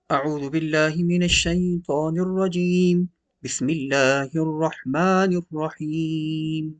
أعوذ بالله من الشيطان الرجيم. بسم الله الرحمن الرحيم.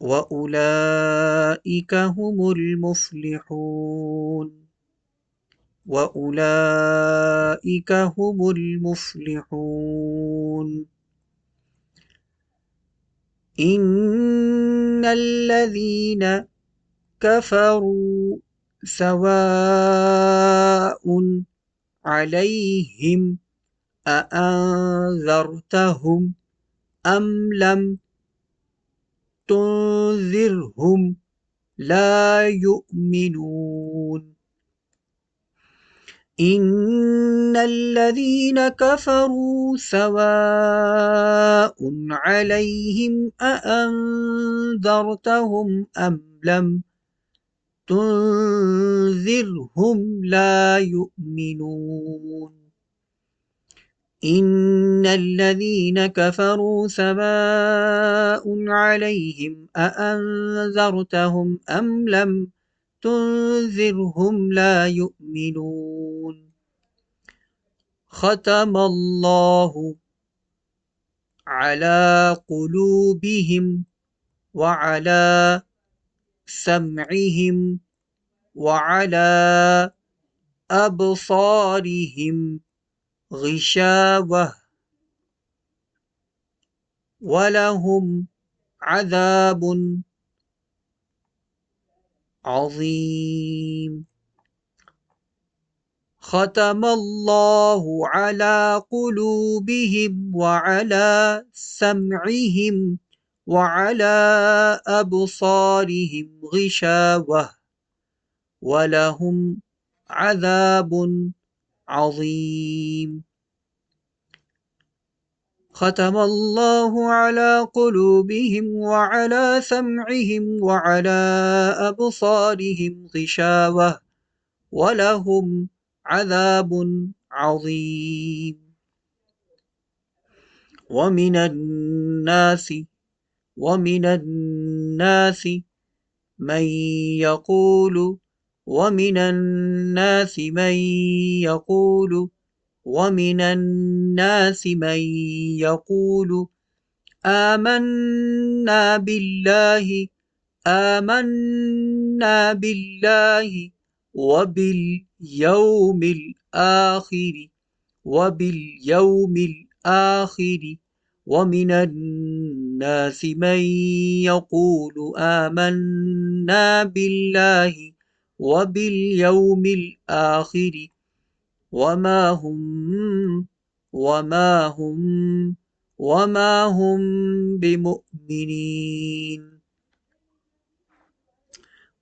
وأولئك هم المفلحون. وأولئك هم المفلحون. إن الذين كفروا سواء عليهم أأنذرتهم أم لم تنذرهم لا يؤمنون. إن الذين كفروا سواء عليهم أأنذرتهم أم لم تنذرهم لا يؤمنون. إن الذين كفروا سواء عليهم أأنذرتهم أم لم تنذرهم لا يؤمنون. ختم الله على قلوبهم وعلى سمعهم وعلى أبصارهم غشاوة ولهم عذاب عظيم. ختم الله على قلوبهم وعلى سمعهم وعلى أبصارهم غشاوة ولهم عذاب عظيم. ختم الله على قلوبهم وعلى سمعهم وعلى أبصارهم غشاوة ولهم عذاب عظيم. ومن الناس ومن الناس من يقول ومن الناس من يقول ومن الناس من يقول آمنا بالله آمنا بالله وباليوم الآخر وباليوم الآخر ومن الناس من يقول آمنا بالله وباليوم الآخر وما هم وما هم وما هم بمؤمنين.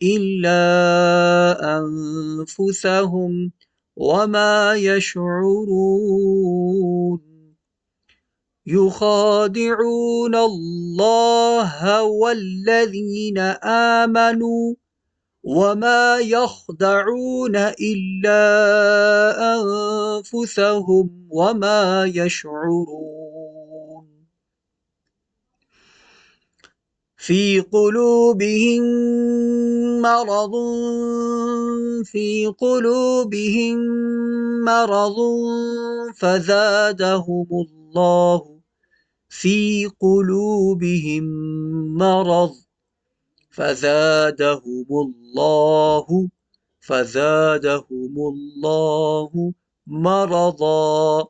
إلا أنفسهم وما يشعرون. يخادعون الله والذين آمنوا وما يخدعون إلا أنفسهم وما يشعرون. في قلوبهم مرض في قلوبهم مرض فزادهم الله في قلوبهم مرض فزادهم الله فزادهم الله مرضا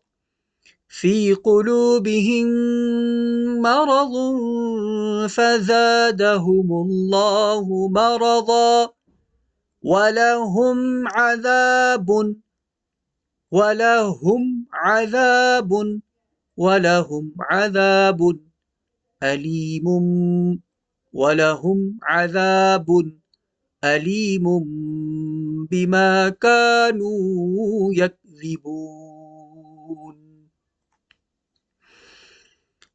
في قلوبهم مرض فزادهم الله مرضا ولهم عذاب ولهم عذاب ولهم عذاب أليم ولهم عذاب أليم بما كانوا يكذبون.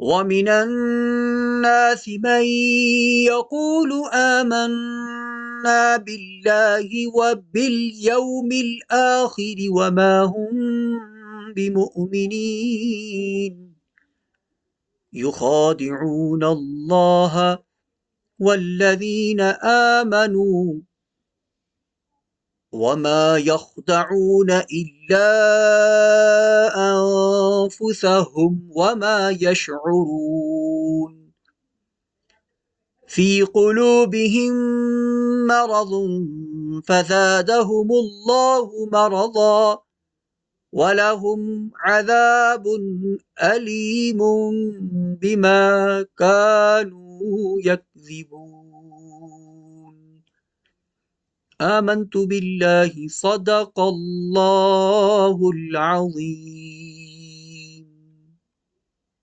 ومن الناس من يقول آمنا بالله وباليوم الآخر وما هم بمؤمنين يخادعون الله والذين آمنوا وما يخدعون إلا أنفسهم وما يشعرون في قلوبهم مرض فزادهم الله مرضا ولهم عذاب أليم بما كانوا يكذبون. آمنت بالله صدق الله العظيم.